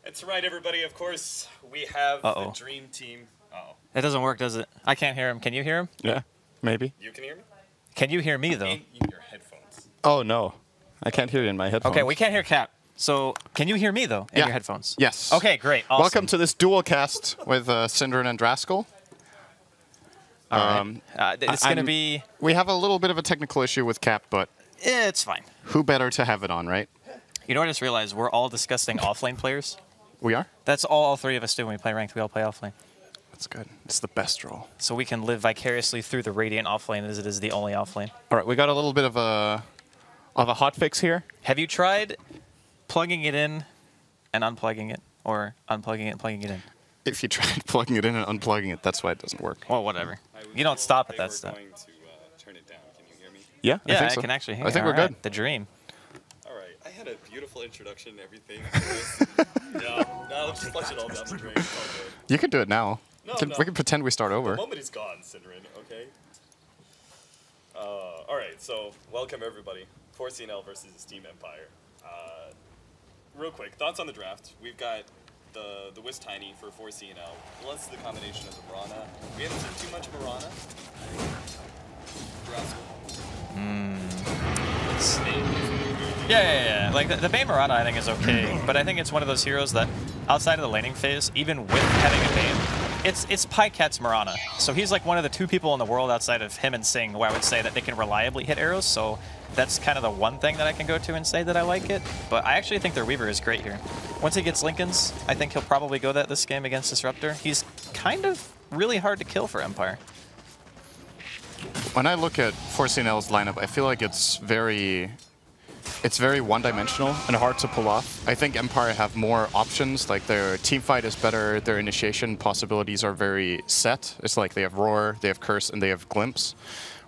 That's right, everybody. Of course, we have the Dream Team. Uh-oh. It doesn't work, does it? I can't hear him. Can you hear him? Yeah, maybe. You can hear me? Can you hear me, though? In your headphones. Oh, no. I can't hear you in my headphones. Okay, we can't hear Cap. So, can you hear me, though, in your headphones? Yes. Okay, great. Awesome. Welcome to this dual cast with Syndrin and Draskell. It's going to be... We have a little bit of a technical issue with Cap, but... It's fine. Who better to have it on, right? You know what I just realized? We're all disgusting offlane players. We are? That's all three of us do when we play ranked. We all play offlane. That's good. It's the best role. So we can live vicariously through the Radiant offlane as it is the only offlane. All right, we got a little bit of a hot fix here. Have you tried plugging it in and unplugging it, or unplugging it and plugging it in? If you tried plugging it in and unplugging it, that's why it doesn't work. Well, whatever. You don't stop at that stuff. Going to turn it down. Can you hear me? Yeah, yeah, I think so. can actually hear. I think all we're right. good. The dream. All right. I had a beautiful introduction and everything. No, let's just flush it all down the drain. You could do it now. No, We can pretend we start over. The moment is gone, Syndrin, okay? All right, so welcome everybody. 4CNL versus Team Empire. Real quick, thoughts on the draft. We've got the Wiz Tiny for 4CNL, plus the combination of the Mirana. We haven't seen too much Mirana. Yeah. Like, the Bane Mirana, I think, is okay, but I think it's one of those heroes that, outside of the laning phase, even with having a Bane, it's Pycat's Mirana. So he's like one of the two people in the world outside of him and Sing where I would say that they can reliably hit arrows, so that's kind of the one thing that I can go to and say that I like it. But I actually think their Weaver is great here. Once he gets Lincolns, I think he'll probably go that this game against Disruptor. He's kind of really hard to kill for Empire. When I look at 4CNL's lineup, I feel like it's very one-dimensional and hard to pull off. I think Empire have more options, like their team fight is better, their initiation possibilities are very set. It's like they have Roar, they have Curse, and they have Glimpse.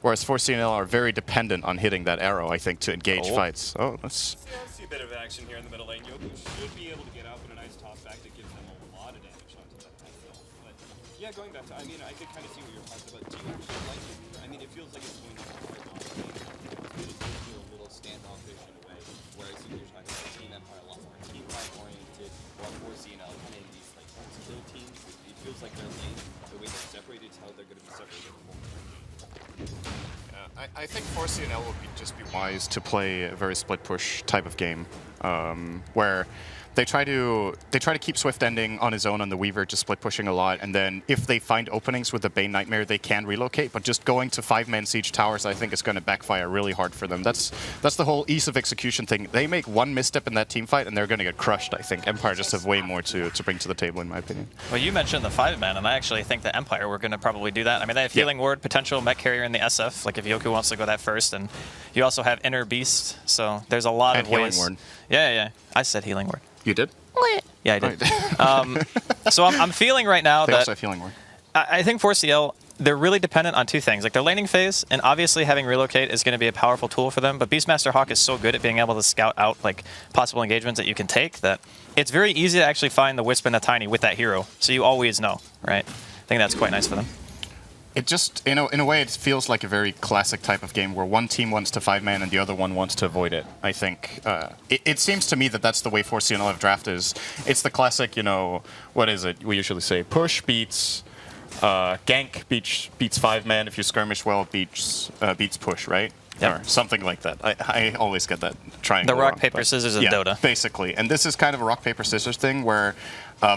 Whereas 4CNL are very dependent on hitting that arrow, I think, to engage fights. Oh, that's... See a bit of action here in the middle lane. Yoku should be able to get out with a nice top back that gives them a lot of damage onto that high hill. But yeah, going back to, I mean, I could kind of see what you're talking about. Do you actually like it? I mean, it feels like it's going to be quite long. It gives you a little standoffish in a way, whereas you're talking about Team Empire a lot more team fight oriented, while 4CNL kind of these like skill teams. It feels like their lane, the way they're separated, is how they're going to be separated. I think 4CNL would just be wise to play a very split push type of game, where they try to keep Swift ending on his own on the Weaver, just split pushing a lot, and then if they find openings with the Bane Nightmare, they can relocate. But just going to 5-man siege towers, I think, is going to backfire really hard for them. That's the whole ease of execution thing. They make one misstep in that team fight, and they're going to get crushed. I think Empire just have way more to bring to the table, in my opinion. Well, you mentioned the 5-man, and I actually think that Empire were going to probably do that. I mean, they have Healing Ward, potential mech carrier in the SF, like if Yoku wants to go that first, and you also have Inner Beast, so there's a lot of ways. Healing Ward. Yeah. I said Healing Ward. You did? Yeah, I did. So I'm feeling right now they that also have Healing Ward. I think 4CL, they're really dependent on two things. Like their laning phase, and obviously having Relocate is going to be a powerful tool for them, but Beastmaster Hawk is so good at being able to scout out like possible engagements that you can take that it's very easy to actually find the Wisp and the Tiny with that hero, so you always know, right? I think that's quite nice for them. It just, in a way, it feels like a very classic type of game where one team wants to 5-man and the other one wants to avoid it. I think it seems to me that that's the way 4CNL have draft is. It's the classic, you know, what is it? We usually say push beats gank beats 5-man. If you skirmish well, beats push, right? Yep. Or something like that. I always get that triangle The rock, wrong, paper, scissors of Dota. Basically. And this is kind of a rock, paper, scissors thing where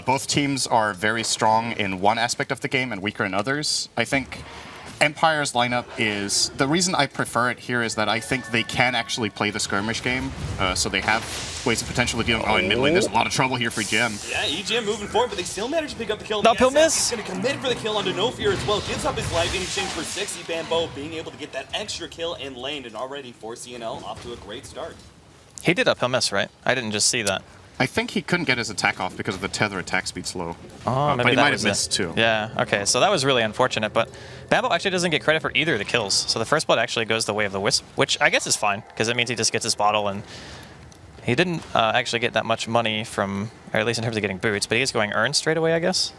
both teams are very strong in one aspect of the game and weaker in others. I think Empire's lineup is... The reason I prefer it here is that I think they can actually play the skirmish game, so they have ways of potentially dealing... Oh, in mid lane, there's a lot of trouble here for EGM. Yeah, EGM moving forward, but they still manage to pick up the kill. Uphill miss! He's going to commit for the kill onto No Fear as well. Gives up his life in exchange for 60 Bambo, being able to get that extra kill in lane, and already 4CNL off to a great start. He did uphill miss, right? I didn't just see that. I think he couldn't get his attack off because of the tether attack speed slow. Oh, maybe but he that might was have missed too. Yeah, okay, so that was really unfortunate, but Bambo actually doesn't get credit for either of the kills, so the first blood actually goes the way of the Wisp, which I guess is fine, because it means he just gets his bottle, and he didn't actually get that much money from, or at least in terms of getting boots, but he's going earn straight away, I guess?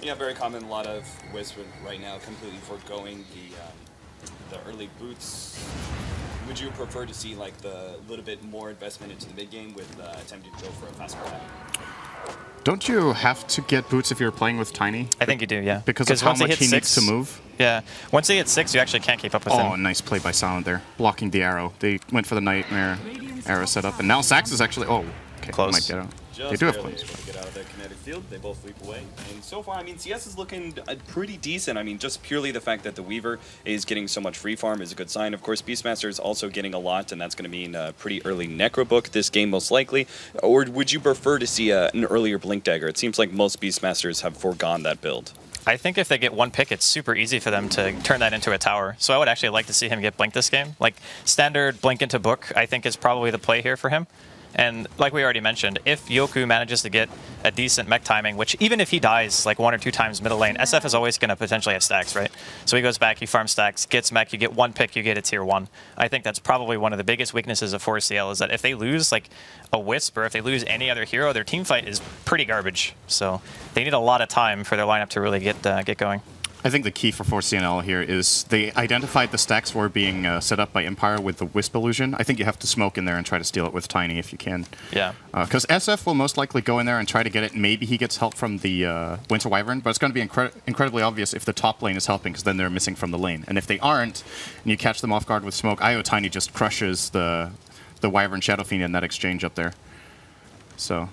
Yeah, very common. A lot of Wisp right now completely foregoing the early boots. Would you prefer to see like the little bit more investment into the mid game with attempting to go for a faster attack? Don't you have to get boots if you're playing with Tiny? I think you do, yeah. Because of how much he needs to move? Yeah. Once he hits 6, you actually can't keep up with him. Oh, nice play by Silent there. Blocking the arrow. They went for the Nightmare arrow setup. And now Sax is actually... Oh, okay. Close. Might get out. Just they do have barely close. able to get out of that kinetic field. They both leap away. And so far, I mean, CS is looking pretty decent. I mean, just purely the fact that the Weaver is getting so much free farm is a good sign. Of course, Beastmaster is also getting a lot, and that's going to mean a pretty early Necrobook this game, most likely. Or would you prefer to see an earlier Blink Dagger? It seems like most Beastmasters have foregone that build. I think if they get one pick, it's super easy for them to turn that into a tower. So I would actually like to see him get Blink this game. Like, standard Blink into Book, I think, is probably the play here for him. And like we already mentioned, if Yoku manages to get a decent mech timing, which even if he dies like 1 or 2 times middle lane, SF is always going to potentially have stacks, right? So he goes back, he farms stacks, gets mech, you get 1 pick, you get a tier 1. I think that's probably one of the biggest weaknesses of 4CL is that if they lose like a Wisp or if they lose any other hero, their team fight is pretty garbage. So they need a lot of time for their lineup to really get going. I think the key for 4CNL here is they identified the stacks were being set up by Empire with the Wisp illusion. I think you have to smoke in there and try to steal it with Tiny if you can. Yeah. Because SF will most likely go in there and try to get it. Maybe he gets help from the Winter Wyvern, but it's going to be incredibly obvious if the top lane is helping because then they're missing from the lane. And if they aren't, and you catch them off guard with smoke, IO Tiny just crushes the Wyvern Shadow Fiend in that exchange up there. So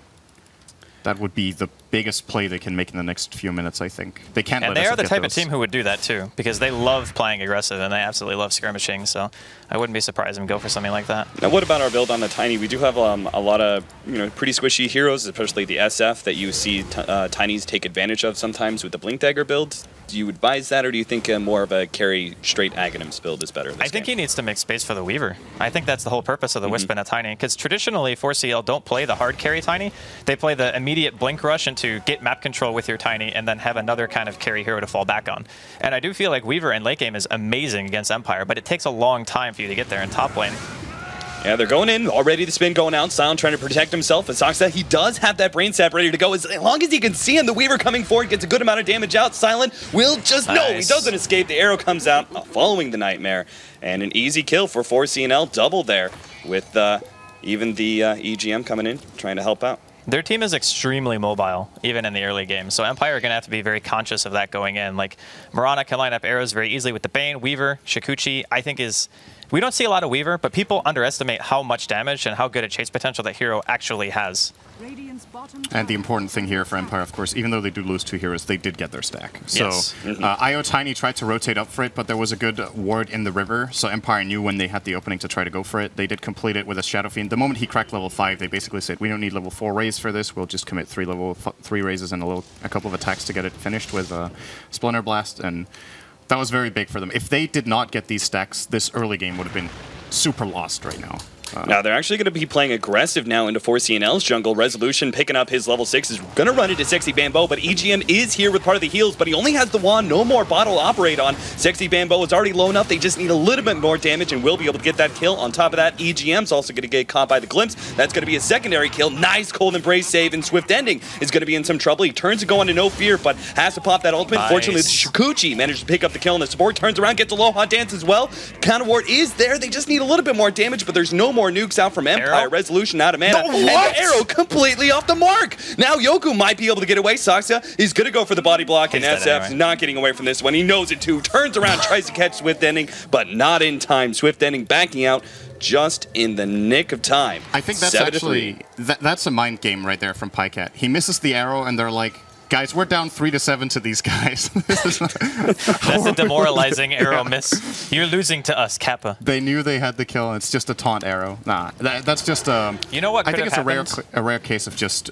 that would be the biggest play they can make in the next few minutes, I think. They can't let us get those. And they are the type of team who would do that too, because they love playing aggressive and they absolutely love skirmishing, so I wouldn't be surprised if them go for something like that. Now, what about our build on the Tiny? We do have a lot of pretty squishy heroes, especially the SF that you see Tinies take advantage of sometimes with the Blink Dagger build. Do you advise that, or do you think more of a carry straight Aghanims build is better? I think he needs to make space for the Weaver. I think that's the whole purpose of the Wisp and a Tiny, because traditionally 4CL don't play the hard carry Tiny. They play the immediate Blink rush into get map control with your Tiny and then have another kind of carry hero to fall back on. And I do feel like Weaver in late game is amazing against Empire, but it takes a long time for you to get there in top lane. Yeah, they're going in, already the spin going out, Silent trying to protect himself. And Soxa, he does have that brain sap ready to go. As long as he can see him, the Weaver coming forward, gets a good amount of damage out. Silent will just, no, he doesn't escape. The arrow comes out following the Nightmare. And an easy kill for 4CNL, double there, with even the EGM coming in, trying to help out. Their team is extremely mobile, even in the early game. So Empire are going to have to be very conscious of that going in. Like, Mirana can line up arrows very easily with the Bane. Weaver, Shikuchi, I think is... We don't see a lot of Weaver, but people underestimate how much damage and how good a chase potential that hero actually has. And the important thing here for Empire, of course, even though they do lose 2 heroes, they did get their stack. So yes. IO Tiny tried to rotate up for it, but there was a good ward in the river, so Empire knew when they had the opening to try to go for it. They did complete it with a Shadow Fiend. The moment he cracked level 5, they basically said, we don't need level 4 raise for this, we'll just commit 3 level 3 raises and a couple of attacks to get it finished with Splinter Blast, and that was very big for them. If they did not get these stacks, this early game would have been super lost right now. Now, they're actually going to be playing aggressive now into 4CNL's jungle. Resolution picking up his level 6 is going to run into Sexy Bamboo, but EGM is here with part of the heals, but he only has the wand, no more bottle to operate on. Sexy Bamboo is already low enough. They just need a little bit more damage and will be able to get that kill. On top of that, EGM's also going to get caught by the Glimpse. That's going to be a secondary kill. Nice Cold Embrace save, and Swift Ending is going to be in some trouble. He turns to go into No Fear, but has to pop that ultimate. Nice. Fortunately, Shikuchi managed to pick up the kill, and the support turns around, gets a low hot dance as well. Counter ward is there. They just need a little bit more damage, but there's no more nukes out from Empire. Resolution out of mana. And the arrow completely off the mark. Now Yoku might be able to get away. Soxa is going to go for the body block, and SF's not getting away from this one. He knows it too. Turns around, tries to catch Swift Ending, but not in time. Swift Ending backing out just in the nick of time. I think that's actually, that's a mind game right there from Pycat. He misses the arrow, and they're like, guys, we're down 3-7 to these guys. That's a demoralizing arrow miss. You're losing to us, Kappa. They knew they had the kill, and it's just a taunt arrow. Nah, that's just you know what? I think it's a rare case of just.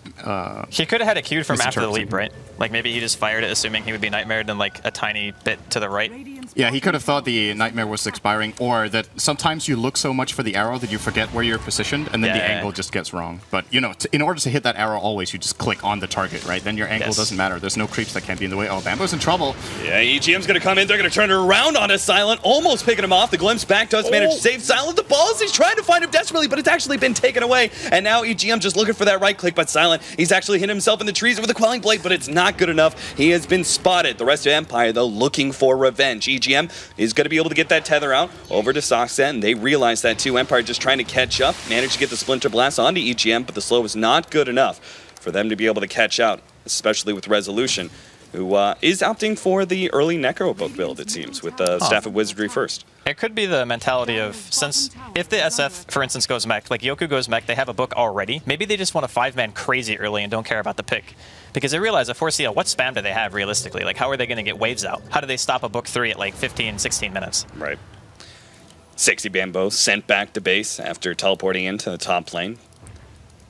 He could have had a Q from after the leap, right? Like maybe he just fired it, assuming he would be nightmared, and like a tiny bit to the right. Yeah, he could have thought the Nightmare was expiring, or that sometimes you look so much for the arrow that you forget where you're positioned, and then the angle just gets wrong. But you know, in order to hit that arrow, always you just click on the target, right? Then your angle doesn't matter. There's no creeps that can be in the way. Oh, Bamboo's in trouble. Yeah, EGM's going to come in. They're going to turn it around on us. Silent, almost picking him off. The Glimpse back does manage to save Silent. The balls, he's trying to find him desperately, but it's actually been taken away. And now EGM just looking for that right click, but Silent, he's actually hit himself in the trees with a Quelling Blade, but it's not good enough. He has been spotted. The rest of Empire, though, looking for revenge. EGM is going to be able to get that tether out over to Soxa, and they realize that too. Empire just trying to catch up, managed to get the Splinter Blast onto EGM, but the slow is not good enough for them to be able to catch out, especially with Resolution, who is opting for the early Necrobook build, it seems, with Staff of Wizardry first. It could be the mentality of, since if the SF, for instance, goes mech, like Yoku goes mech, they have a book already. Maybe they just want a 5-man crazy early and don't care about the pick. Because they realize at 4CL, what spam do they have realistically? Like, how are they going to get waves out? How do they stop a book 3 at like 15, 16 minutes? Right. Sexy Bambo sent back to base after teleporting into the top lane.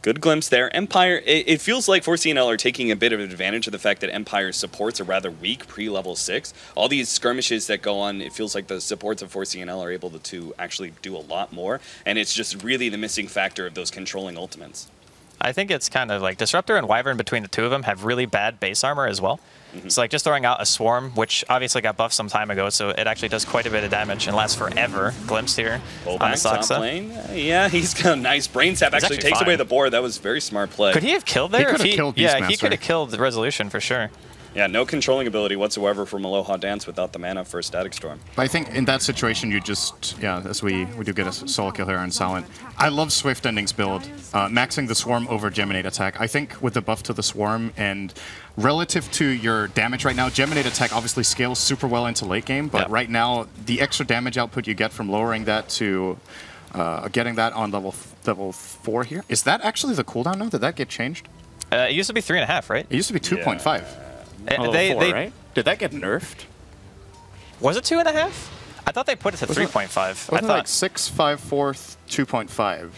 Good glimpse there. Empire, it feels like 4CNL are taking a bit of advantage of the fact that Empire's supports are rather weak pre-level 6. All these skirmishes that go on, it feels like the supports of 4CNL are able to actually do a lot more, and it's just really the missing factor of those controlling ultimates. I think it's kind of like Disruptor and Wyvern between the two of them have really bad base armor as well. So like just throwing out a Swarm, which obviously got buffed some time ago, so it actually does quite a bit of damage and lasts forever. Glimpse here on the Soxa. Yeah, he's got a nice brain sap. Actually takes away the board. That was very smart play. Could he have killed there? He could have killed Beastmaster. Yeah, he could have killed the Resolution for sure. Yeah, no controlling ability whatsoever from Aloha Dance without the mana for Static Storm. I think in that situation, you just, as we do get a solo kill here on Silent. I love Swift Ending's build, maxing the Swarm over Geminate attack. I think with the buff to the Swarm and relative to your damage right now, Geminate attack obviously scales super well into late game, but right now, the extra damage output you get from lowering that to getting that on level 4 here. Is that actually the cooldown now? Did that get changed? It used to be 3.5, right? It used to be 2.5. They, right? Did that get nerfed? Was it 2.5? I thought they put it to 3.5. I thought like 6, 5, 4, 2.5.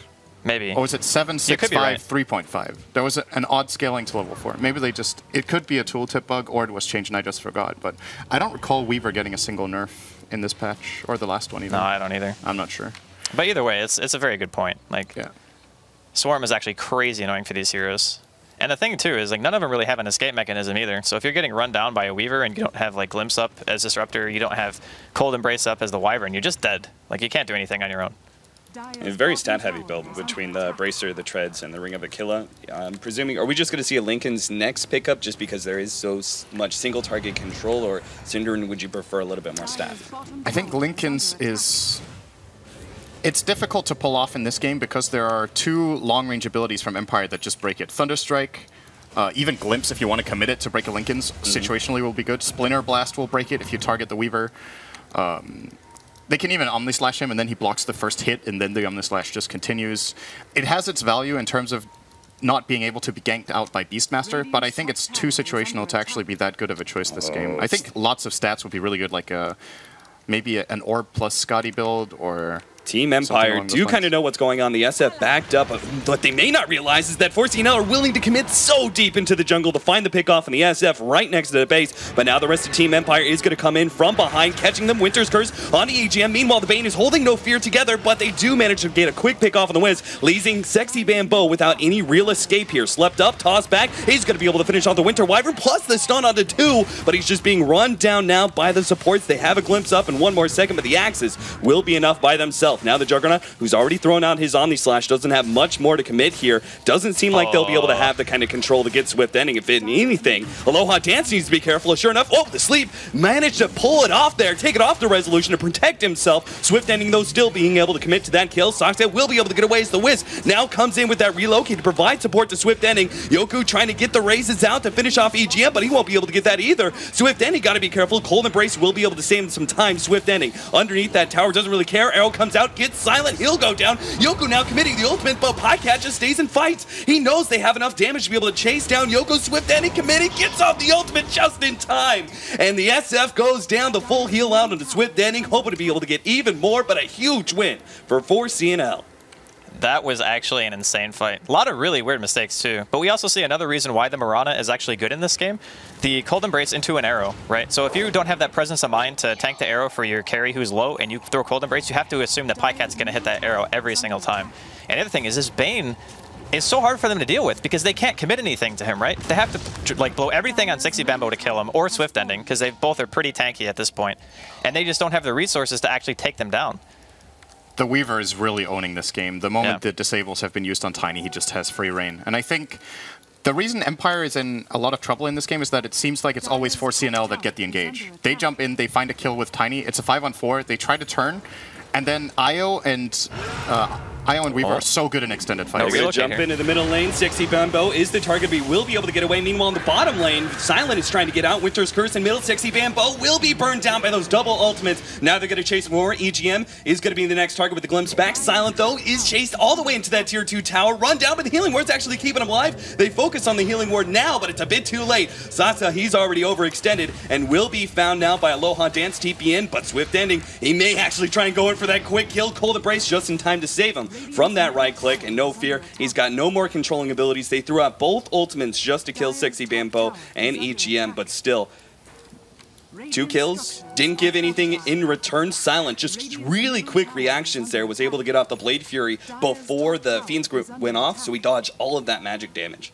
Maybe. Or was it 7, 6, 5, right. 3.5? There was an odd scaling to level 4. Maybe they just, it could be a tooltip bug or it was changed and I just forgot. But I don't recall Weaver getting a single nerf in this patch or the last one even. No, I don't either. I'm not sure. But either way, it's a very good point. Like, Swarm is actually crazy annoying for these heroes. And the thing, too, is like none of them really have an escape mechanism either. So if you're getting run down by a Weaver and you don't have like Glimpse up as Disruptor, you don't have Cold Embrace up as the Wyvern, you're just dead. Like, you can't do anything on your own. A very stat-heavy build between the Bracer, the Treads, and the Ring of Aquila. I'm presuming, are we just going to see a Lincoln's next pickup just because there is so much single-target control, or Cinderin, would you prefer a little bit more stat? I think Lincoln's is... It's difficult to pull off in this game because there are 2 long-range abilities from Empire that just break it. Thunderstrike, even Glimpse, if you want to commit it to break a Lincoln's, situationally will be good. Splinter Blast will break it if you target the Weaver. They can even Omnislash him, and then he blocks the first hit, and then the Omnislash just continues. It has its value in terms of not being able to be ganked out by Beastmaster, but I think it's too situational to actually be that good of a choice this game. I think lots of stats would be really good, like maybe an Orb plus Scotty build, or... Team Empire do kind of know what's going on. The SF backed up. What they may not realize is that 4CNL are willing to commit so deep into the jungle to find the pickoff on the SF right next to the base. But now the rest of Team Empire is going to come in from behind, catching them. Winter's Curse on the EGM. Meanwhile, the Bane is holding no fear together, but they do manage to get a quick pickoff on the Wiz, leaving Sexy Bambo without any real escape here. Slept up, tossed back. He's going to be able to finish off the Winter Wyvern, plus the stun onto 2, but he's just being run down now by the supports. They have a glimpse up in 1 more second, but the Axes will be enough by themselves. Now the Juggernaut, who's already thrown out his Omnislash, doesn't have much more to commit here. Doesn't seem like they'll be able to have the kind of control to get Swift Ending. If anything, Aloha Dance needs to be careful. Sure enough, the Sleep managed to pull it off there, take it off the Resolution to protect himself. Swift Ending, though, still being able to commit to that kill. Sockset will be able to get away as the Wiz now comes in with that relocate to provide support to Swift Ending. Yoku trying to get the raises out to finish off EGM, but he won't be able to get that either. Swift Ending got to be careful. Cold Embrace will be able to save him some time. Swift Ending underneath that tower doesn't really care. Arrow comes out, gets silent. He'll go down. Yoku now committing the ultimate, but Pycat just stays and fights. He knows they have enough damage to be able to chase down Yoko. Swift Ending committing, gets off the ultimate just in time. And the SF goes down the full heal out into Swift Ending, hoping to be able to get even more, but a huge win for 4CNL. That was actually an insane fight. A lot of really weird mistakes too. But we also see another reason why the Mirana is actually good in this game. The Cold Embrace into an arrow, right? So if you don't have that presence of mind to tank the arrow for your carry who's low and you throw Cold Embrace, you have to assume that Pycat's going to hit that arrow every single time. And the other thing is this Bane is so hard for them to deal with because they can't commit anything to him, right? They have to like blow everything on Sexy Bambo to kill him, or Swift Ending, because they both are pretty tanky at this point. And they just don't have the resources to actually take them down. The Weaver is really owning this game. The moment the disables have been used on Tiny, he just has free reign. And I think the reason Empire is in a lot of trouble in this game is that it seems like it's always 4CNL that get the engage. They jump in, they find a kill with Tiny. It's a 5-on-4. They try to turn, and then Io and Io and Weaver are so good in extended fights. They're going to jump into the middle lane. Sexy Bambo is the target. We will be able to get away. Meanwhile, in the bottom lane, Silent is trying to get out. Winter's Curse in middle. Sexy Bambo will be burned down by those double ultimates. Now they're going to chase more. EGM is going to be the next target with the glimpse back. Silent, though, is chased all the way into that tier 2 tower. Run down, but the healing ward's actually keeping him alive. They focus on the healing ward now, but it's a bit too late. Sasa, he's already overextended and will be found now by Aloha Dance TP in, but Swift Ending, he may actually try and go in for that quick kill. Cold Embrace just in time to save him from that right click, and no fear, he's got no more controlling abilities. They threw out both ultimates just to kill Sexy Bambo and EGM, but still, 2 kills, didn't give anything in return. Silent, just really quick reactions there, was able to get off the Blade Fury before the Fiend's group went off, so he dodged all of that magic damage.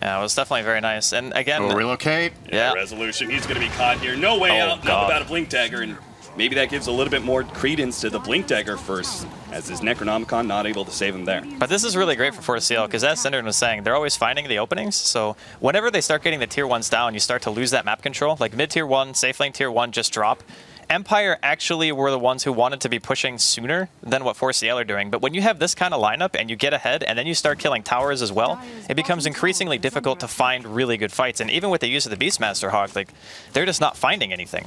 Yeah, it was definitely very nice. And again, relocate. Yeah. Resolution, he's going to be caught here. No way out, not without a Blink Dagger, and maybe that gives a little bit more credence to the Blink Dagger first, as his Necronomicon not able to save him there. But this is really great for 4CL, because as Synderen was saying, they're always finding the openings. So whenever they start getting the tier 1s down, you start to lose that map control. Like mid-tier 1, safe lane tier 1 just drop. Empire actually were the ones who wanted to be pushing sooner than what 4CL are doing. But when you have this kind of lineup and you get ahead and then you start killing towers as well, it becomes increasingly difficult to find really good fights. And even with the use of the Beastmaster Hawk, like, they're just not finding anything.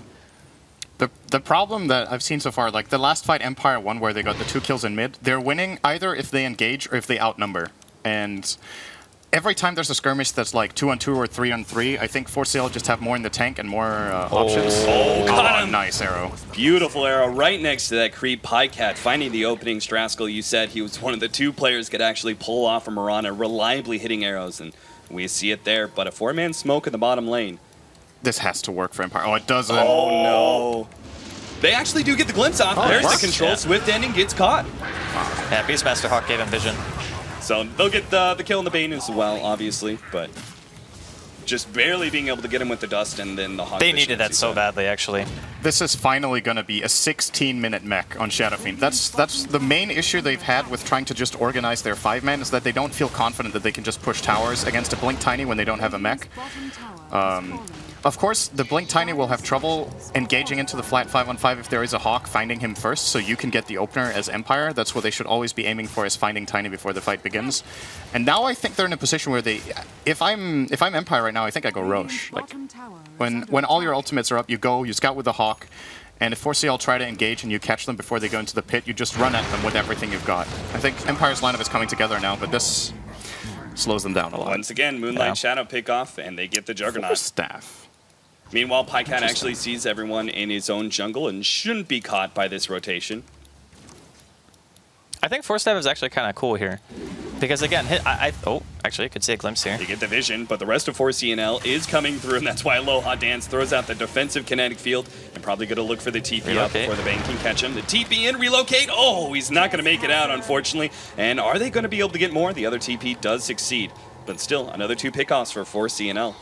The problem that I've seen so far, like the last fight Empire won where they got the 2 kills in mid, they're winning either if they engage or if they outnumber. And every time there's a skirmish that's like 2-on-2 or 3-on-3, I think 4CL just have more in the tank and more options. Got him. Nice arrow. Beautiful arrow right next to that creep. Pycat finding the opening. Straskell, you said he was one of the 2 players could actually pull off a Mirana, reliably hitting arrows, and we see it there. But a 4-man smoke in the bottom lane. This has to work for Empire. Oh, it doesn't. Oh, no. They actually do get the glimpse off. There's the control. Yeah. Swift Ending gets caught. Yeah, Beastmaster Hawk gave him vision. So they'll get the kill in the Bane as well, obviously, but just barely being able to get him with the dust and then the Hawk. They needed that so badly, actually. This is finally going to be a 16-minute mech on Shadow Fiend. That's the main issue they've had with trying to just organize their 5-man, is that they don't feel confident that they can just push towers against a Blink Tiny when they don't have a mech. Of course, the Blink Tiny will have trouble engaging into the flat 5-on-5 if there is a Hawk, finding him first, so you can get the opener as Empire. That's what they should always be aiming for, is finding Tiny before the fight begins. And now I think they're in a position where they... If I'm Empire right now, I think I go Roche. Like, when all your ultimates are up, you go, you scout with the Hawk, and if 4CL try to engage and you catch them before they go into the pit, you just run at them with everything you've got. I think Empire's lineup is coming together now, but this slows them down a lot. Once again, Moonlight Shadow pick off, and they get the Juggernaut. Staff. Meanwhile, Pycat actually sees everyone in his own jungle and shouldn't be caught by this rotation. I think 4-Staff is actually kind of cool here. Because again, oh, actually, you could see a glimpse here. You get the vision, but the rest of 4CNL is coming through, and that's why Aloha Dance throws out the defensive kinetic field and probably going to look for the TP up before the Bane can catch him. The TP in, relocate. Oh, he's not going to make it out, unfortunately. And are they going to be able to get more? The other TP does succeed, but still, another 2 pickoffs for 4CNL.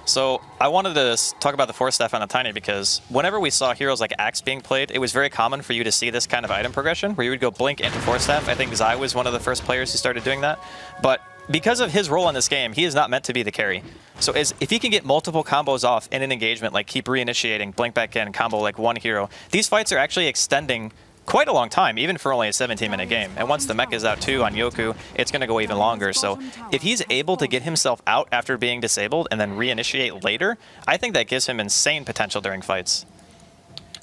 So I wanted to talk about the 4-Staff on the Tiny because whenever we saw heroes like Axe being played, it was very common for you to see this kind of item progression where you would go Blink into 4-Staff. I think Zai was one of the first players who started doing that. But because of his role in this game, he is not meant to be the carry. So if he can get multiple combos off in an engagement, like keep reinitiating, Blink back in, combo like one hero, these fights are actually extending quite a long time, even for only a 17-minute game. And once the mech is out too on Yoku, it's going to go even longer. So if he's able to get himself out after being disabled and then reinitiate later, I think that gives him insane potential during fights.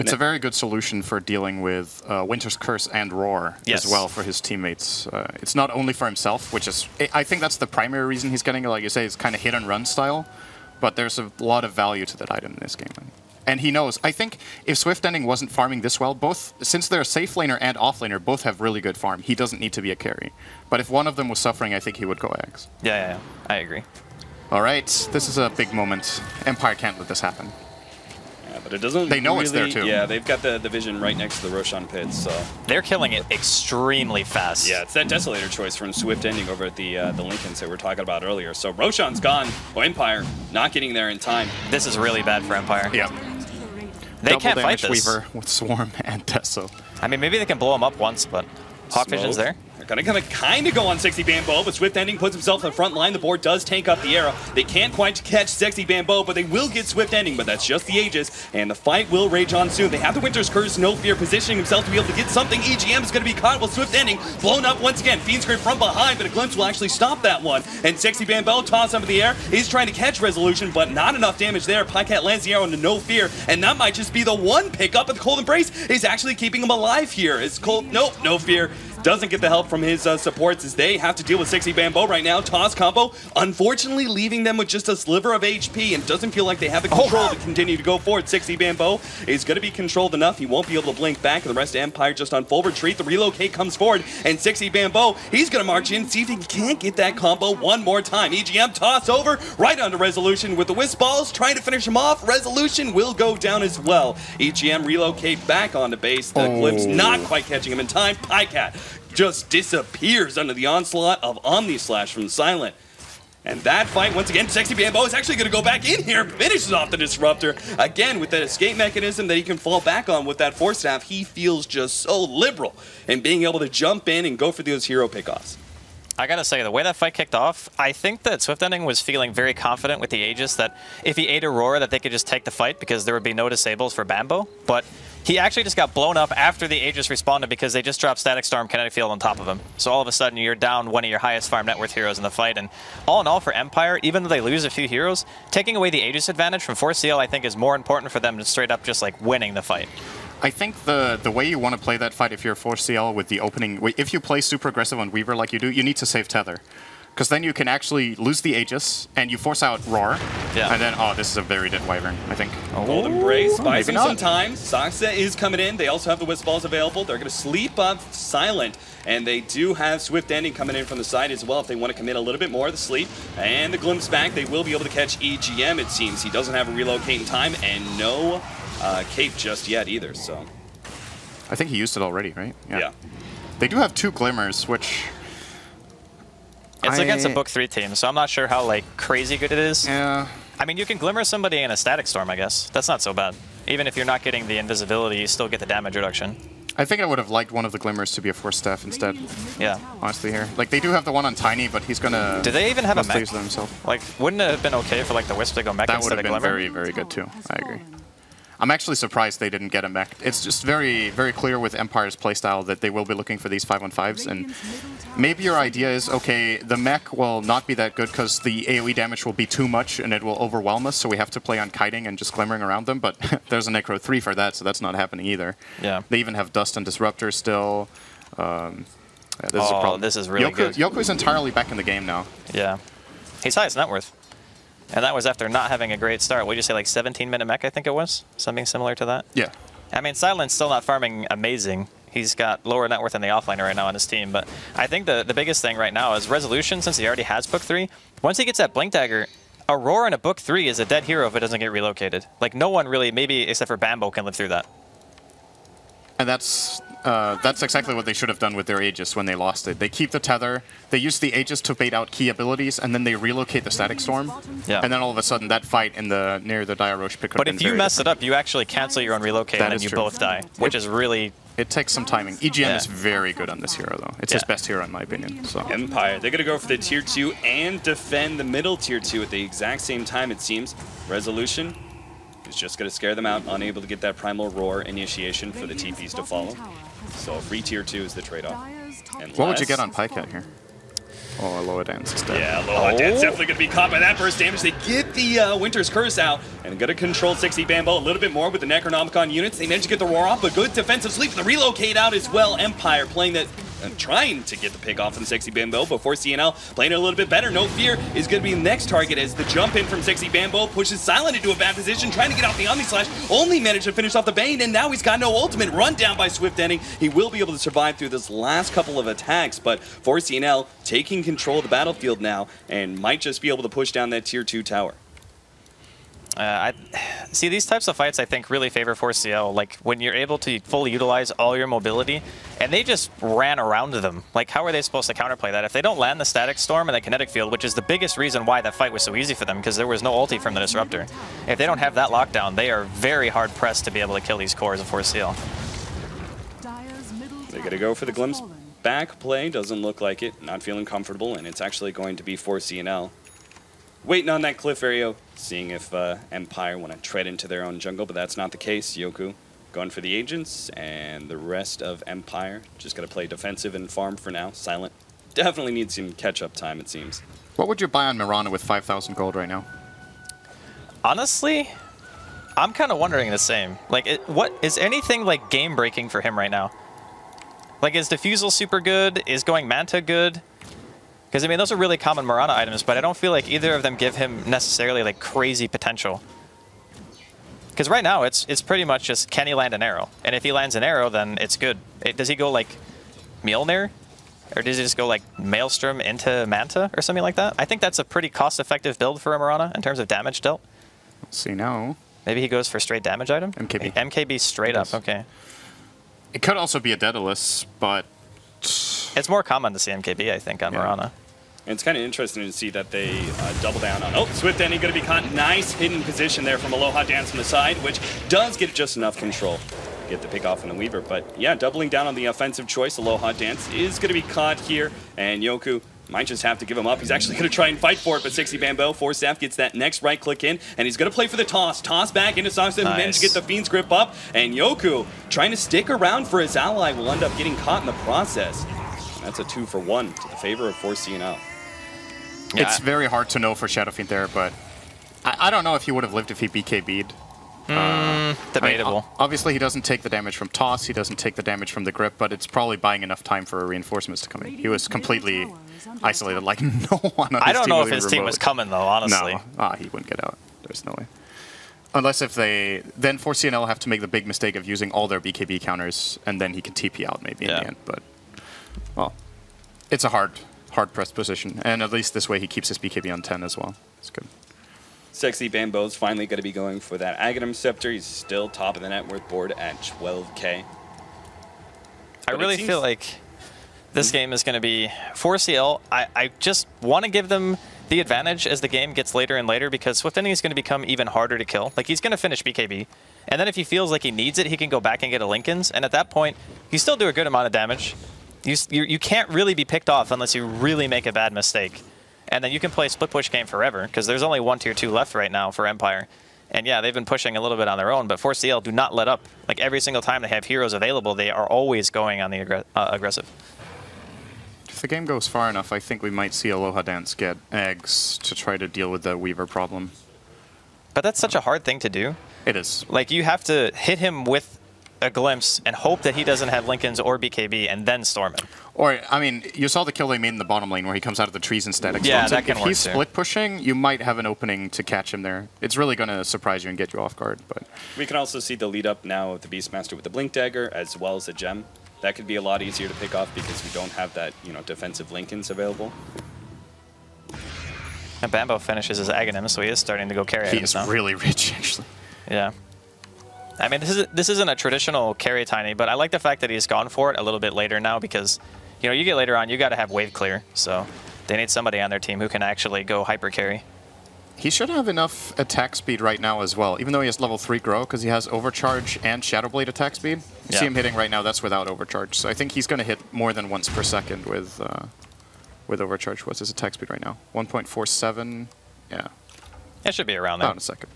It's a very good solution for dealing with Winter's Curse and Roar as well for his teammates. It's not only for himself, which is, I think that's the primary reason he's getting it. Like you say, it's kind of hit and run style, but there's a lot of value to that item in this game. And he knows. I think if Swift Ending wasn't farming this well, both, since they're a safe laner and off laner, both have really good farm. He doesn't need to be a carry. But if one of them was suffering, I think he would go Axe. Yeah, I agree. All right, this is a big moment. Empire can't let this happen. Yeah, but it doesn't. They know really, it's there too. Yeah, they've got the vision right next to the Roshan pits, so they're killing it extremely fast. Yeah, it's that Desolator choice from Swift Ending over at the Lincolns that we were talking about earlier. So Roshan's gone. Oh, Empire not getting there in time. This is really bad for Empire. Yeah. They can't fight this. Weaver with Swarm and Tesso. I mean, maybe they can blow him up once, but Hawk Vision's there. They're gonna kind of go on Sexy Bambo, but Swift Ending puts himself in the front line. The board does tank up the arrow. They can't quite catch Sexy Bambo, but they will get Swift Ending, but that's just the Aegis, and the fight will rage on soon. They have the Winter's Curse, No Fear, positioning himself to be able to get something. EGM is gonna be caught with Swift Ending, blown up once again. Fiend's Grip from behind, but a glimpse will actually stop that one. And Sexy Bambo toss up in the air, is trying to catch Resolution, but not enough damage there. Pycat lands the arrow into No Fear, and that might just be the one pickup, but the Cold Embrace is actually keeping him alive here. It's Cold, nope, No Fear doesn't get the help from his supports as they have to deal with Sexy Bambo right now. Toss combo, unfortunately leaving them with just a sliver of HP and doesn't feel like they have the control to continue to go forward. Sexy Bambo is going to be controlled enough. He won't be able to blink back, and the rest of Empire just on full retreat. The relocate comes forward, and Sexy Bambo, he's going to march in, see if he can't get that combo one more time. EGM toss over, right onto Resolution with the Wisp Balls, trying to finish him off. Resolution will go down as well. EGM relocate back onto base. The glimpse not quite catching him in time. Pycat just disappears under the onslaught of Omni Slash from Silent. And that fight, once again, Sexy Bambo is actually going to go back in here, finishes off the Disruptor. Again, with that escape mechanism that he can fall back on with that Force Staff, he feels just so liberal in being able to jump in and go for those hero pickoffs. I gotta say, the way that fight kicked off, I think that Swift Ending was feeling very confident with the Aegis that if he ate Aurora that they could just take the fight because there would be no disables for Bambo, but he actually just got blown up after the Aegis responded because they just dropped Static Storm Kinetic Field on top of him. So all of a sudden you're down one of your highest farm net worth heroes in the fight, and all in all for Empire, even though they lose a few heroes, taking away the Aegis advantage from 4CL I think is more important for them than straight up just like winning the fight. I think the way you want to play that fight if you're 4CL with the opening, if you play super aggressive on Weaver like you do, you need to save Tether. Because then you can actually lose the Aegis, and you force out Roar, and then, oh, this is a very dead Wyvern, I think. Cold Embrace, buys him some time. Saxa is coming in. They also have the Wisp Balls available. They're going to sleep up Silent, and they do have Swift Ending coming in from the side as well if they want to commit a little bit more of the sleep. And the Glimpse back, they will be able to catch EGM, it seems. He doesn't have a relocate in time, and no cape just yet either, so. I think he used it already, right? Yeah. They do have 2 Glimmers, which... It's against a Book 3 team, so I'm not sure how like crazy good it is. Yeah. I mean, you can Glimmer somebody in a Static Storm, I guess. That's not so bad. Even if you're not getting the invisibility, you still get the damage reduction. I think I would have liked one of the Glimmers to be a Force Staff instead. Yeah. Honestly here. Like, they do have the one on Tiny, but he's gonna... Do they even have a mech? Use them himself. Like, wouldn't it have been okay for like the Wisp to go mech instead of Glimmer? That would have been very, very good too. I agree. I'm actually surprised they didn't get a mech. It's just very, very clear with Empire's playstyle that they will be looking for these 5-on-5s, and maybe your idea is, okay, the mech will not be that good because the AoE damage will be too much and it will overwhelm us, so we have to play on kiting and just glimmering around them, but there's a Necro 3 for that, so that's not happening either. Yeah. They even have Dust and Disruptor still. Yeah, this is a problem. This is really good. Yoku's entirely back in the game now. Yeah. He's highest net worth. And that was after not having a great start. Would you say like 17-minute mech, I think it was? Something similar to that? Yeah. I mean, Silent's still not farming amazing. He's got lower net worth than the offlaner right now on his team. But I think the biggest thing right now is Resolution, since he already has Book 3. Once he gets that Blink Dagger, Aurora in a Book 3 is a dead hero if it doesn't get relocated. Like, no one really, maybe except for Bambo, can live through that. And that's exactly what they should have done with their Aegis when they lost it. They keep the Tether, they use the Aegis to bait out key abilities, and then they relocate the Static Storm. Yeah. And then all of a sudden, that fight in the near the Dire Roche pick. But if you mess it up, you actually cancel your own relocate and then you both die, which is really... It takes some timing. EGM is very good on this hero, though. It's his best hero, in my opinion. So. Empire, they're going to go for the Tier 2 and defend the middle Tier 2 at the exact same time, it seems. Resolution is just going to scare them out, unable to get that Primal Roar initiation for the TPs to follow. So free Tier 2 is the trade-off. What would you get on Pycat here? Oh, Aloha Dance is dead. Yeah, Aloha Dance definitely going to be caught by that burst damage. They get the Winter's Curse out and going to control Sexy Bambo a little bit more with the Necronomicon units. They managed to get the Roar off, but good defensive sleep. The relocate out as well. Empire playing that, trying to get the pick off on Sexy Bambo before CNL playing it a little bit better. No Fear is going to be the next target as the jump in from Sexy Bambo pushes Silent into a bad position, trying to get out the Omni Slash. Only managed to finish off the Bane, and now he's got no ultimate. Run down by Swift Ending. He will be able to survive through this last couple of attacks, but 4CNL taking control of the battlefield now and might just be able to push down that Tier 2 tower. See, these types of fights, I think, really favor 4CL. Like, when you're able to fully utilize all your mobility, and they just ran around them. Like, how are they supposed to counterplay that? If they don't land the Static Storm and the Kinetic Field, which is the biggest reason why that fight was so easy for them, because there was no ulti from the Disruptor. If they don't have that lockdown, they are very hard-pressed to be able to kill these cores of 4CL. They're going to go for the Glimpse back play doesn't look like it. Not feeling comfortable, and it's actually going to be for CNL. Waiting on that cliff area, seeing if Empire want to tread into their own jungle, but that's not the case. Yoku going for the agents, and the rest of Empire just going to play defensive and farm for now. Silent. Definitely needs some catch-up time, it seems. What would you buy on Mirana with 5,000 gold right now? Honestly, I'm kind of wondering the same. Like, what is anything like game-breaking for him right now? Like, is Diffusal super good? Is going Manta good? Because, I mean, those are really common Mirana items, but I don't feel like either of them give him necessarily, like, crazy potential. Because right now, it's pretty much just, can he land an arrow? And if he lands an arrow, then it's good. Does he go, like, Mjolnir? Or does he just go, like, Maelstrom into Manta or something like that? I think that's a pretty cost-effective build for a Mirana in terms of damage dealt. Let's see now. Maybe he goes for straight damage item? MKB. MKB straight up, okay. It could also be a Daedalus, but... It's more common to see MKB, I think, on Mirana. And it's kind of interesting to see that they double down on... Oh, Swift Ending going to be caught. Nice hidden position there from Aloha Dance on the side, which does get just enough control. Get the pick off on the Weaver. But yeah, doubling down on the offensive choice. Aloha Dance is going to be caught here. And Yoku might just have to give him up. He's actually going to try and fight for it, but 60 Bambo, Forstaff gets that next right click in, and he's going to play for the toss. Toss back into Soxton, who managed to get the Fiend's Grip up, and Yoku, trying to stick around for his ally, will end up getting caught in the process. That's a 2-for-1 to the favor of 4CNL. Yeah. It's very hard to know for Shadow Fiend there, but I don't know if he would have lived if he BKB'd. Debatable. I mean, obviously, he doesn't take the damage from Toss, he doesn't take the damage from the Grip, but it's probably buying enough time for reinforcements to come in. He was completely isolated, like no one on his I don't team know if his team was coming, though, honestly. No, he wouldn't get out. There's no way. Unless if they... Then 4CNL have to make the big mistake of using all their BKB counters, and then he can TP out maybe in the end. But, well, it's a hard-pressed position. And at least this way he keeps his BKB on 10 as well. It's good. Sexy Bambo's finally going to be going for that Aghanim Scepter. He's still top of the net worth board at 12K. I really feel like this game is going to be 4CL. I just want to give them the advantage as the game gets later and later, because Swift Ending is going to become even harder to kill. Like, he's going to finish BKB, and then if he feels like he needs it, he can go back and get a Linken's, and at that point, you still do a good amount of damage. You can't really be picked off unless you really make a bad mistake. And then you can play split push game forever, because there's only 1 tier 2 left right now for Empire. And yeah, they've been pushing a little bit on their own, but 4CL do not let up. Like, every single time they have heroes available, they are always going on the aggressive. If the game goes far enough, I think we might see Aloha Dance get eggs to try to deal with the Weaver problem. But that's such a hard thing to do. It is. Like, you have to hit him with a glimpse and hope that he doesn't have Linken's or BKB and then storm him. Or, I mean, you saw the kill they made in the bottom lane where he comes out of the trees instead. Yeah, that can if work he's too. split pushing, you might have an opening to catch him there. It's really going to surprise you and get you off guard. But we can also see the lead up now of the Beastmaster with the Blink Dagger as well as the Gem. That could be a lot easier to pick off because we don't have that, defensive Linken's available. And Bambo finishes his Aghanim, so he is starting to go carry items now. He's really rich, actually. Yeah. I mean, this isn't a traditional carry Tiny, but I like the fact that he's gone for it a little bit later now, because, you get later on, you got to have wave clear. So they need somebody on their team who can actually go hyper carry. He should have enough attack speed right now as well, even though he has level 3 grow, because he has overcharge and Shadow Blade attack speed. You see him hitting right now, that's without overcharge. So I think he's going to hit more than once per second with overcharge. What's his attack speed right now? 1.47. Yeah. It should be around there. About a second.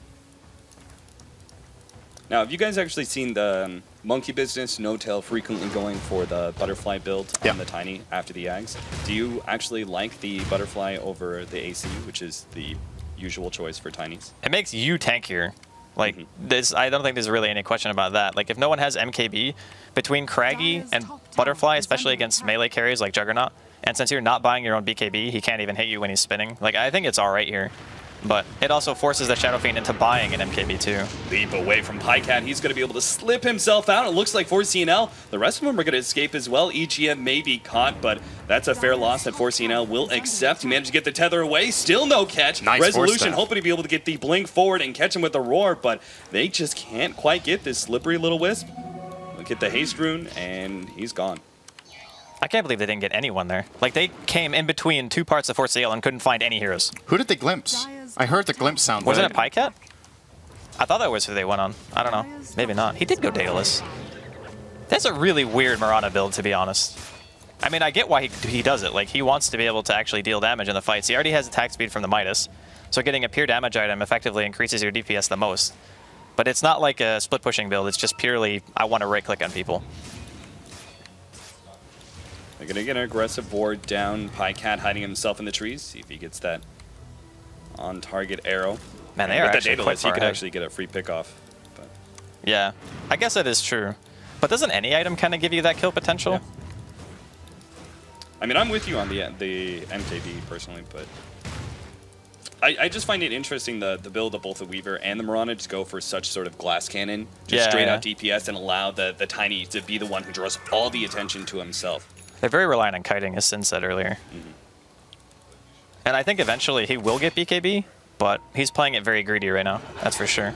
Now, have you guys actually seen the Monkey Business, No Tail frequently going for the Butterfly build on the Tiny after the Ags? Do you actually like the Butterfly over the AC, which is the usual choice for Tinies? It makes you tankier. Like, I don't think there's really any question about that. Like, if no one has MKB, between Craggy and Butterfly, especially against melee carries like Juggernaut, and since you're not buying your own BKB, he can't even hit you when he's spinning. Like, I think it's alright here. But it also forces the Shadow Fiend into buying an MKB too. Leap away from Pycat. He's going to be able to slip himself out. It looks like 4CNL. The rest of them are going to escape as well. EGM may be caught, but that's a fair loss that 4CNL will accept. He managed to get the tether away. Still no catch. Nice Resolution hoping to be able to get the blink forward and catch him with the roar, but they just can't quite get this slippery little wisp. Look at the haste rune, and he's gone. I can't believe they didn't get anyone there. Like, they came in between 2 parts of 4CL and couldn't find any heroes. Who did they glimpse? I heard the glimpse sound. Wasn't it Pycat? I thought that was who they went on. I don't know. Maybe not. He did go Daedalus. That's a really weird Mirana build, to be honest. I mean, I get why he does it. Like, he wants to be able to actually deal damage in the fights. He already has attack speed from the Midas, so getting a pure damage item effectively increases your DPS the most. But it's not like a split pushing build. It's just purely, I want to right-click on people. They're going to get an aggressive ward down. Pycat hiding himself in the trees. See if he gets that on-target arrow. Man, they are actually quite far he could ahead. actually get a free pick-off. But Yeah, I guess that is true. But doesn't any item kind of give you that kill potential? yeah. I mean, I'm with you on the MKB personally, but I just find it interesting the build of both the Weaver and the Mirana just go for such sort of glass cannon, just straight out DPS, and allow the Tiny to be the one who draws all the attention to himself. They're very reliant on kiting, as Sin said earlier. And I think eventually he will get BKB, but he's playing it very greedy right now, that's for sure.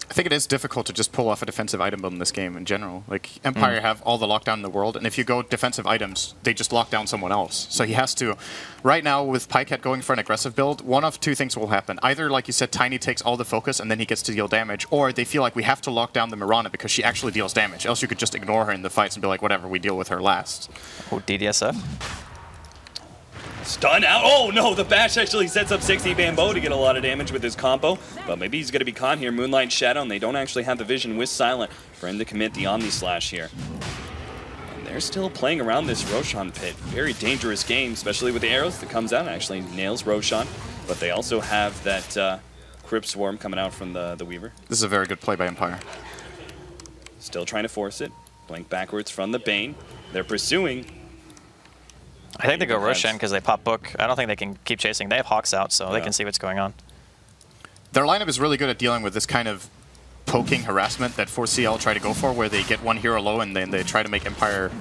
I think it is difficult to just pull off a defensive item build in this game in general. Like, Empire have all the lockdown in the world, and if you go defensive items, they just lock down someone else. So he has to... Right now, with Pycat going for an aggressive build, one of two things will happen. Either, like you said, Tiny takes all the focus and then he gets to deal damage, or they feel like we have to lock down the Mirana because she actually deals damage. Else you could just ignore her in the fights and be like, whatever, we deal with her last. Oh, DDSF? Stun out. Oh no, the bash actually sets up 60 Bambo to get a lot of damage with his combo. But maybe he's going to be caught here. Moonlight Shadow, and they don't actually have the vision with Silent for him to commit the Omni Slash here. And they're still playing around this Roshan pit. Very dangerous game, especially with the arrows that comes out and actually nails Roshan. But they also have that Crypt Swarm coming out from the Weaver. This is a very good play by Empire. Still trying to force it. Blink backwards from the Bane. They're pursuing. I think they go Roshan because they pop Book. I don't think they can keep chasing. They have Hawks out, so they can see what's going on. Their lineup is really good at dealing with this kind of poking harassment that 4CL try to go for, where they get one hero low and then they try to make Empire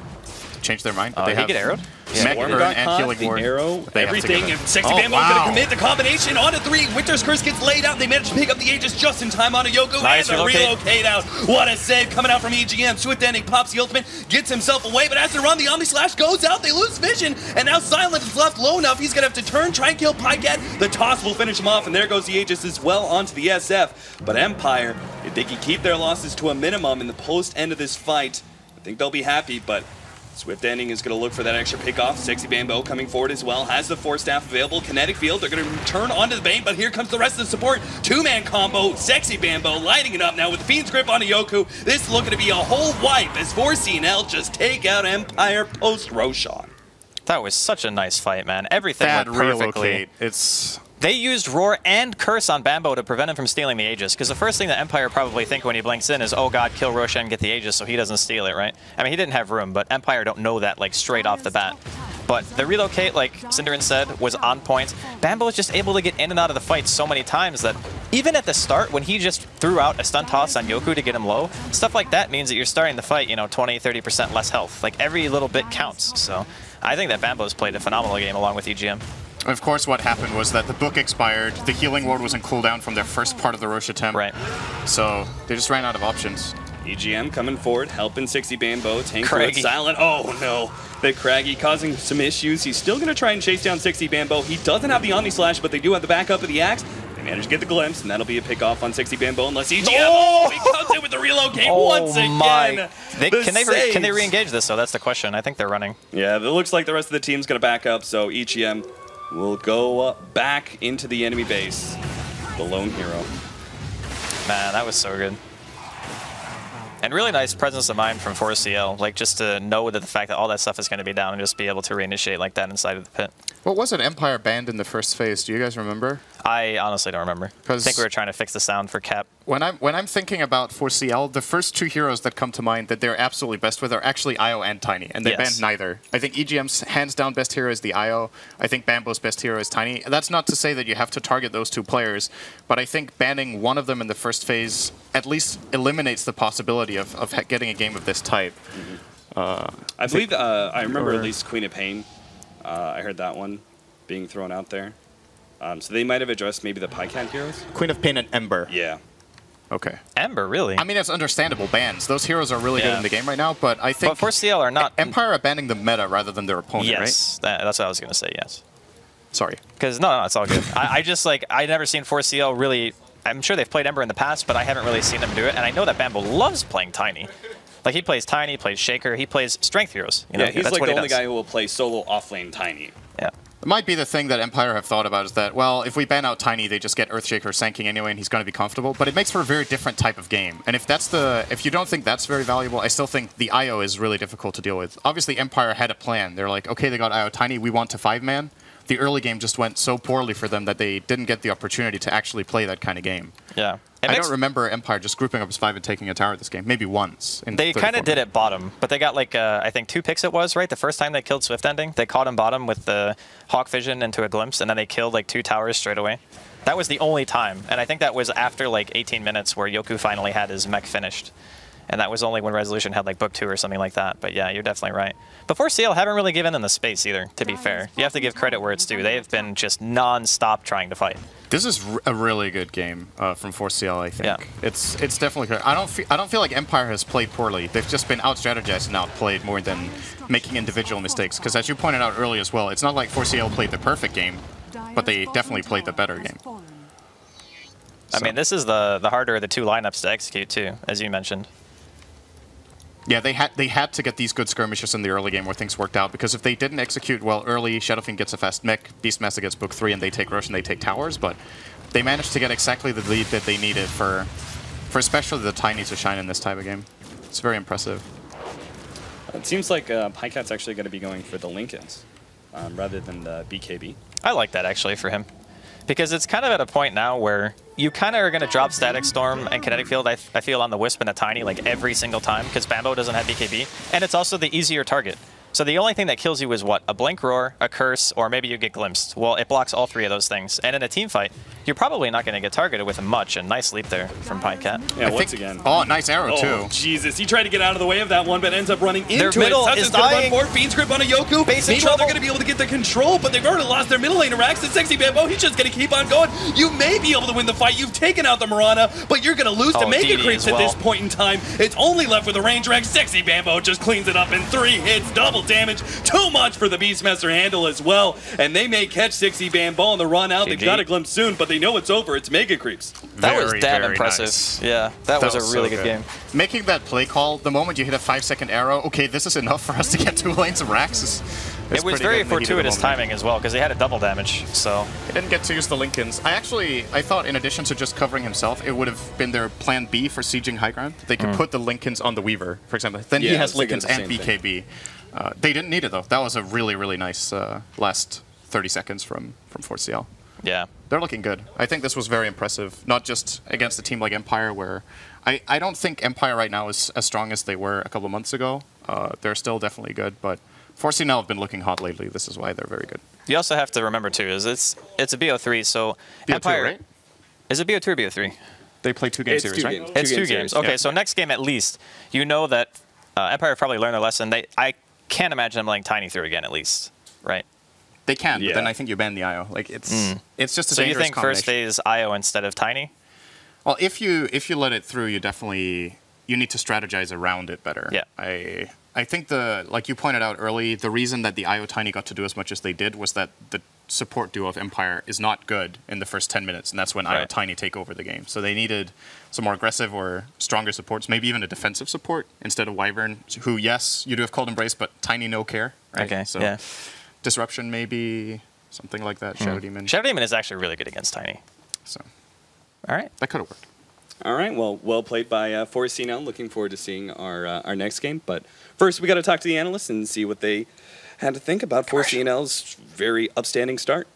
change their mind. But they get arrowed? Mech Burn and Healing the Ward. arrow, everything. And Sexy Oh, Bambo wow. going to commit the combination onto 3. Winter's Curse gets laid out. They manage to pick up the Aegis just in time onto Yoko. Nice and the relocate. relocate out. What a save coming out from EGM. Swift Ending pops the ultimate, gets himself away. But as they run, the Omni Slash goes out. They lose vision. And now Silent is left low enough. He's going to have to turn, try and kill Pycat. The toss will finish him off. And there goes the Aegis as well onto the SF. But Empire, if they can keep their losses to a minimum in the post end of this fight, I think they'll be happy. But Swift Ending is going to look for that extra pickoff. Sexy Bambo coming forward as well. Has the Force Staff available. Kinetic Field. They're going to turn onto the Bane, but here comes the rest of the support. Two-man combo. Sexy Bambo lighting it up now with Fiend's Grip on Yoku. This is looking to be a whole wipe as 4CNL just take out Empire post-Roshan. That was such a nice fight, man. Everything went perfectly. It's... They used Roar and Curse on Bambo to prevent him from stealing the Aegis, because the first thing that Empire probably think when he blinks in is, oh god, kill Roshan and get the Aegis so he doesn't steal it, right? I mean, he didn't have room, but Empire don't know that, like, straight off the bat. But the relocate, like Cinderin said, was on point. Bambo was just able to get in and out of the fight so many times that even at the start, when he just threw out a stun toss on Yoku to get him low, stuff like that means that you're starting the fight, you know, 20, 30% less health. Like, every little bit counts. So I think that Bambo's played a phenomenal game along with EGM. Of course, what happened was that the book expired, the Healing Ward was in cooldown from their first part of the Roche attempt. Right. So they just ran out of options. EGM coming forward, helping 60 Bambo, tank with Silent. Oh no, the Craggy causing some issues. He's still going to try and chase down 60 Bambo. He doesn't have the Omni Slash, but they do have the backup of the Axe. They manage to get the glimpse, and that'll be a pick off on 60 Bambo unless EGM. Oh, he comes in with the relocate once again. Can they re-engage this though? That's the question. I think they're running. Yeah, it looks like the rest of the team's going to back up, so EGM will go back into the enemy base. The lone hero. Man, that was so good. And really nice presence of mind from 4CL, like just to know that the fact that all that stuff is going to be down and just be able to reinitiate like that inside of the pit. What was it Empire banned in the first phase? Do you guys remember? I honestly don't remember. I think we were trying to fix the sound for Cap. When I'm thinking about 4CL, the first two heroes that come to mind that they're absolutely best with are actually IO and Tiny, and they banned neither. I think EGM's hands down best hero is the IO. I think Bambo's best hero is Tiny. That's not to say that you have to target those two players, but I think banning one of them in the first phase at least eliminates the possibility of getting a game of this type. I believe I remember at least Queen of Pain. I heard that one being thrown out there. So they might have addressed maybe the Pycat heroes? Queen of Pain and Ember. Yeah. Okay. Ember, really? I mean, it's understandable bans. Those heroes are really good in the game right now, but I think... But 4CL are not... Empire are banning the meta rather than their opponent, right? Yes, that's what I was going to say, yes. Sorry. Because, no, it's all good. I just, like, I've never seen 4CL really... I'm sure they've played Ember in the past, but I haven't really seen them do it, and I know that Bambo loves playing Tiny. Like, he plays Tiny, he plays Shaker, he plays Strength heroes. You know, Yeah, he's that's like what the he only does. guy who will play solo offlane Tiny. Yeah. It might be the thing that Empire have thought about is that, well, if we ban out Tiny, they just get Earthshaker Sanking anyway, and he's going to be comfortable. But it makes for a very different type of game. And if you don't think that's very valuable, I still think the IO is really difficult to deal with. Obviously, Empire had a plan. They're like, okay, they got IO Tiny, we want to 5-man. The early game just went so poorly for them that they didn't get the opportunity to actually play that kind of game. Yeah. I don't remember Empire just grouping up as 5 and taking a tower this game. Maybe once. They kind of did it bottom, but they got like, I think 2 picks it was, right? The first time they killed Swift Ending, they caught him bottom with the Hawk Vision into a glimpse, and then they killed like 2 towers straight away. That was the only time, and I think that was after like 18 minutes where Yoku finally had his mech finished. And that was only when Resolution had like book 2 or something like that. But yeah, you're definitely right. But 4CL haven't really given them the space either, to be fair. You have to give credit where it's due. They have been just non-stop trying to fight. This is a really good game from 4CL, I think. Yeah. It's definitely good. I don't feel like Empire has played poorly. They've just been out-strategized and outplayed more than making individual mistakes. Because as you pointed out earlier as well, it's not like 4CL played the perfect game, but they definitely played the better game. I mean, this is the harder of the 2 lineups to execute too, as you mentioned. Yeah, they had to get these good skirmishes in the early game where things worked out, because if they didn't execute well early, Shadowfiend gets a fast mech, Beastmaster gets book 3, and they take Rush and they take towers, but they managed to get exactly the lead that they needed for especially the Tiny to shine in this type of game. It's very impressive. It seems like Pycat's actually going to be going for the Lincolns rather than the BKB. I like that actually for him. Because it's kind of at a point now where you kind of are going to drop Static Storm and Kinetic Field, I feel, on the Wisp and the Tiny like every single time, because Bambo doesn't have BKB, and it's also the easier target. So the only thing that kills you is what? A Blink Roar, a Curse, or maybe you get Glimpsed. Well, it blocks all 3 of those things. And in a team fight, you're probably not going to get targeted with much, and nice leap there from Pycat. Yeah, once again. Oh, nice arrow, too. Oh, Jesus. He tried to get out of the way of that one, but ends up running Their into it. middle is Susson's going to run dying. forward. Fiend's Grip on a Yoku. Base in Meanwhile, they're trouble. going to be able to get the control, but they've already lost their middle lane to Rax and Sexy Bambo. He's just going to keep on going. You may be able to win the fight. You've taken out the Mirana, but you're going to lose to Mega DD Creeps as at this well. point in time. It's only left with the range Rax. Sexy Bambo just cleans it up in 3 hits. Double damage. Too much for the Beastmaster handle as well. And they may catch Sexy Bambo on the run out. They've GG. got a glimpse soon, but they know it's over. It's Mega Creeps. That was Very, damn very impressive. nice. Yeah, that was a so really good game. Making that play call, the moment you hit a 5-second arrow, okay, this is enough for us to get 2 lanes of Rax. It was very fortuitous timing as well, because he had a double damage, so... He didn't get to use the Lincolns. I thought in addition to just covering himself, it would have been their plan B for sieging high ground. They could put the Lincolns on the Weaver, for example. Then Yeah, he I has was thinking Lincolns the and same BKB. They didn't need it, though. That was a really, really nice last 30 seconds from 4CL. Yeah. They're looking good. I think this was very impressive, not just against a team like Empire, where I don't think Empire right now is as strong as they were a couple months ago. They're still definitely good, but 4CL have been looking hot lately. This is why they're very good. You also have to remember, too, is it's a BO3, so BO2, Empire... right? Is it BO2 or BO3? They play 2-game It's series, 2 right? games. It's 2 2-game games. series, Okay, yeah. so next game at least, you know that Empire probably learned their lesson. I can't imagine them letting Tiny through again, at least, right? They can, Yeah. but then I think you ban the IO. Like it's just a So you dangerous think first combination. phase IO instead of Tiny? Well, if you let it through, you need to strategize around it better. Yeah. I think like you pointed out early, the reason that the IO Tiny got to do as much as they did was that the support duo of Empire is not good in the first 10 minutes, and that's when IO Right. Tiny take over the game. So they needed some more aggressive or stronger supports, maybe even a defensive support instead of Wyvern, who, yes, you do have Cold Embrace, but Tiny no care, right? Okay, So yeah. Disruption maybe, something like that, Shadow Demon. Shadow Demon is actually really good against Tiny. So All right. that could have worked. All right, well played by 4CL. Looking forward to seeing our next game. But first, we got to talk to the analysts and see what they had to think about 4CL's very upstanding start.